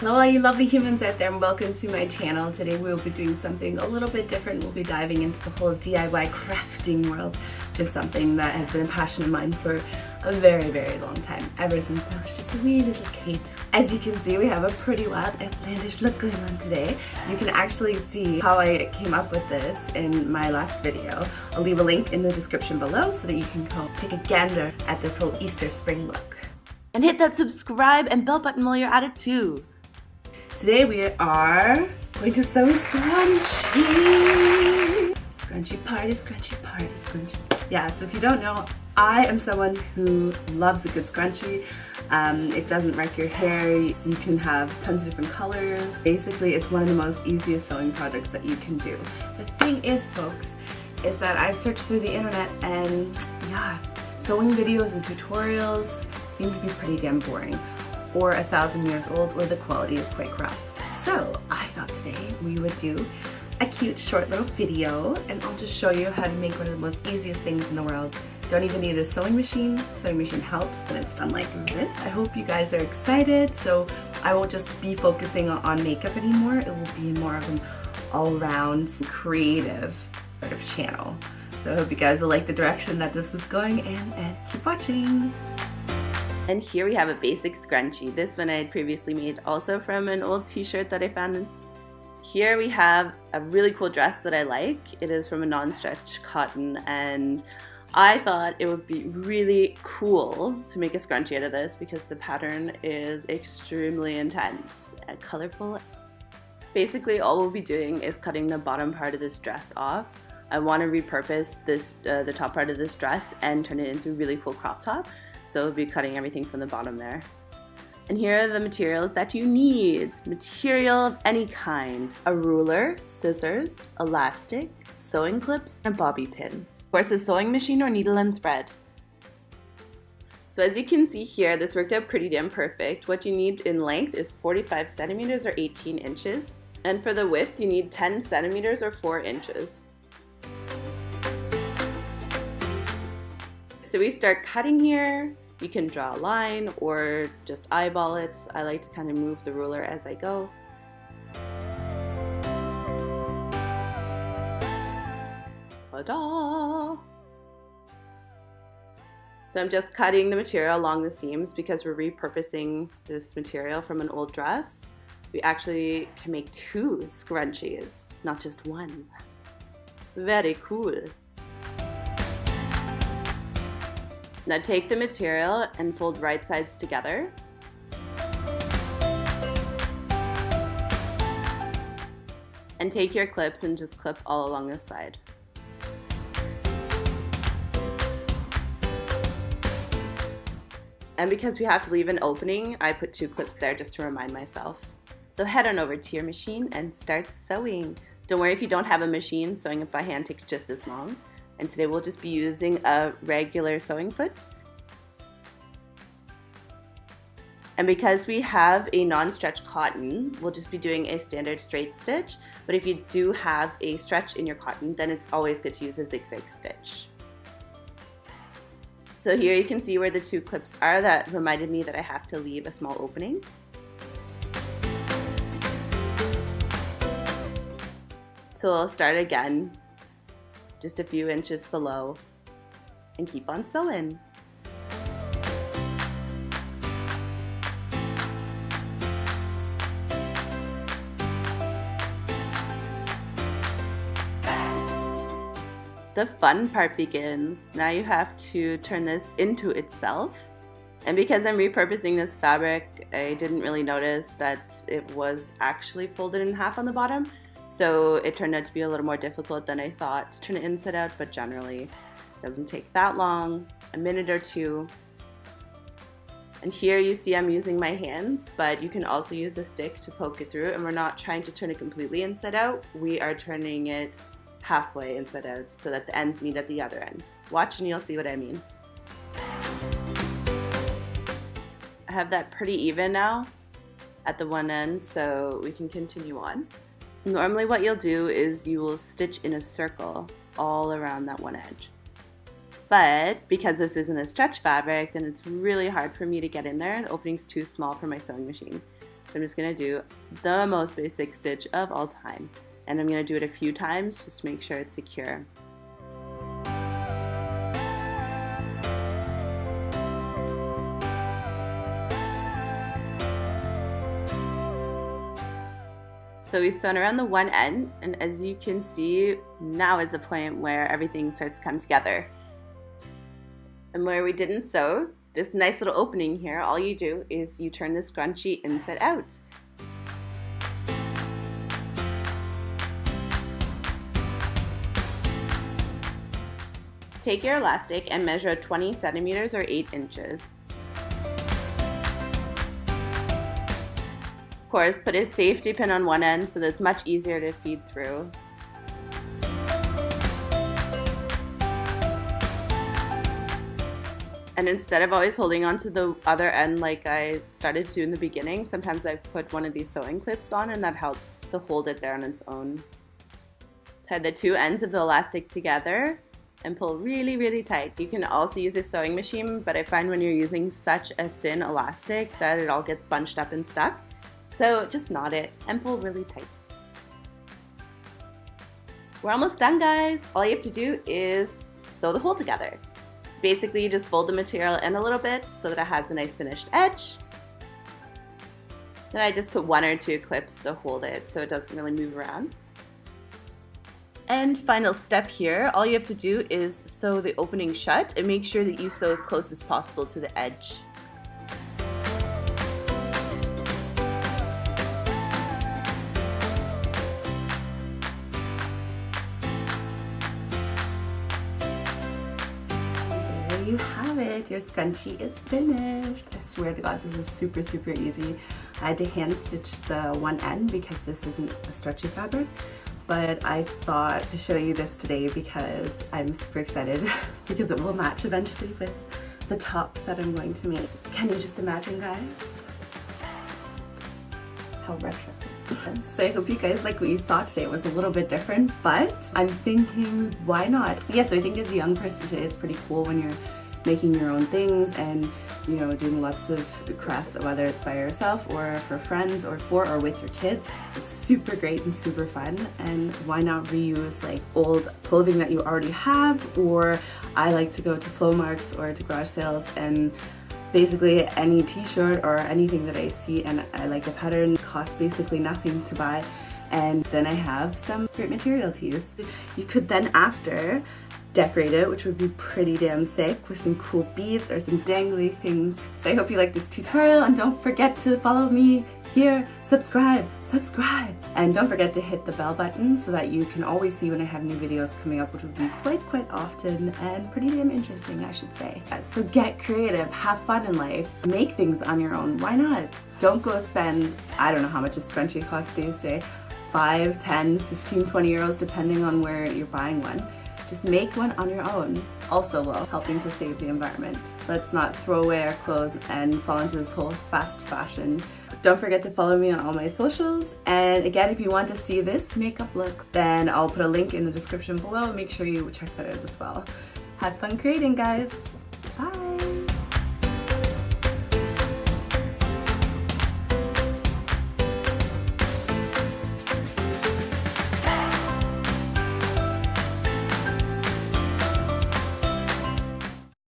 Hello all you lovely humans out there and welcome to my channel. Today we'll be doing something a little bit different. We'll be diving into the whole DIY crafting world. Just something that has been a passion of mine for a very long time, ever since I was just a wee little kid. As you can see, we have a pretty wild outlandish look going on today. You can actually see how I came up with this in my last video. I'll leave a link in the description below so that you can go take a gander at this whole Easter spring look. And hit that subscribe and bell button while you're at it too. Today we are going to sew Scrunchie. Scrunchie party, Scrunchie party, Scrunchie. Yeah, so if you don't know, I am someone who loves a good scrunchie. It doesn't wreck your hair, so you can have tons of different colors. Basically, it's one of the most easiest sewing projects that you can do. The thing is, folks, is that I've searched through the internet and yeah, sewing videos and tutorials seem to be pretty damn boring, or 1,000 years old, or the quality is quite crap. So I thought today we would do a cute short little video and I'll just show you how to make one of the most easiest things in the world. Don't even need a sewing machine. Sewing machine helps, and it's done like this. I hope you guys are excited. So I won't just be focusing on makeup anymore. It will be more of an all-round creative sort of channel. So I hope you guys will like the direction that this is going and keep watching. And here we have a basic scrunchie. This one I had previously made also from an old t-shirt that I found. Here we have a really cool dress that I like. It is from a non-stretch cotton, and I thought it would be really cool to make a scrunchie out of this because the pattern is extremely intense and colorful. Basically all we'll be doing is cutting the bottom part of this dress off. I want to repurpose this the top part of this dress and turn it into a really cool crop top. So we'll be cutting everything from the bottom there. And here are the materials that you need. Material of any kind. A ruler, scissors, elastic, sewing clips, and a bobby pin. Of course, a sewing machine or needle and thread. So as you can see here, this worked out pretty damn perfect. What you need in length is 45 centimeters or 18 inches. And for the width, you need 10 centimeters or 4 inches. So we start cutting here. You can draw a line or just eyeball it. I like to kind of move the ruler as I go. Ta-da! So I'm just cutting the material along the seams because we're repurposing this material from an old dress. We actually can make 2 scrunchies, not just one. Very cool. Now take the material and fold right sides together. And take your clips and just clip all along this side. And because we have to leave an opening, I put 2 clips there just to remind myself. So head on over to your machine and start sewing. Don't worry if you don't have a machine, sewing it by hand takes just as long. And today we'll just be using a regular sewing foot. And because we have a non-stretch cotton, we'll just be doing a standard straight stitch. But if you do have a stretch in your cotton, then it's always good to use a zigzag stitch. So here you can see where the 2 clips are. That reminded me that I have to leave a small opening. So I'll start again, just a few inches below, and keep on sewing. The fun part begins. Now you have to turn this into itself. And because I'm repurposing this fabric, I didn't really notice that it was actually folded in half on the bottom. So it turned out to be a little more difficult than I thought to turn it inside out, but generally it doesn't take that long, a minute or 2. And here you see I'm using my hands, but you can also use a stick to poke it through, and we're not trying to turn it completely inside out. We are turning it halfway inside out so that the ends meet at the other end. Watch and you'll see what I mean. I have that pretty even now at the one end, so we can continue on. Normally what you'll do is you will stitch in a circle all around that one edge. But because this isn't a stretch fabric, then it's really hard for me to get in there. The opening's too small for my sewing machine. I'm just gonna do the most basic stitch of all time. And I'm gonna do it a few times just to make sure it's secure. So we sewn around the one end, and as you can see, now is the point where everything starts to come together. And where we didn't sew, this nice little opening here, all you do is you turn the scrunchie inside out. Take your elastic and measure 20 centimeters or 8 inches. Of course, put a safety pin on one end so that it's much easier to feed through. And instead of always holding on to the other end like I started to do in the beginning, sometimes I put one of these sewing clips on, and that helps to hold it there on its own. Tie the two ends of the elastic together and pull really, really tight. You can also use a sewing machine, but I find when you're using such a thin elastic that it all gets bunched up and stuck. So just knot it and pull really tight. We're almost done, guys. All you have to do is sew the whole together. So basically you just fold the material in a little bit so that it has a nice finished edge. Then I just put 1 or 2 clips to hold it so it doesn't really move around. And final step here, all you have to do is sew the opening shut and make sure that you sew as close as possible to the edge. There you have it, your scrunchie is finished. I swear to God, this is super, super easy. I had to hand stitch the one end because this isn't a stretchy fabric, but I thought to show you this today because I'm super excited because it will match eventually with the top that I'm going to make. Can you just imagine, guys? How retro. So I hope you guys like what you saw today. It was a little bit different, but I'm thinking, why not? Yeah, so I think as a young person today, it's pretty cool when you're making your own things and, you know, doing lots of crafts, whether it's by yourself or for friends or for or with your kids. It's super great and super fun, and why not reuse like old clothing that you already have? Or I like to go to flow marks or to garage sales, and basically any t-shirt or anything that I see and I like the pattern costs basically nothing to buy, and then I have some great material to use. You could then after decorate it, which would be pretty damn sick, with some cool beads or some dangly things. So I hope you like this tutorial, and don't forget to follow me here, subscribe, and don't forget to hit the bell button so that you can always see when I have new videos coming up, which would be quite often and pretty damn interesting, I should say. So get creative, have fun in life, make things on your own, why not? Don't go spend, I don't know how much a scrunchie costs these days, 5, 10, 15, 20 euros depending on where you're buying one. Just make one on your own. Also while helping to save the environment. Let's not throw away our clothes and fall into this whole fast fashion. Don't forget to follow me on all my socials. And again, if you want to see this makeup look, then I'll put a link in the description below. Make sure you check that out as well. Have fun creating, guys.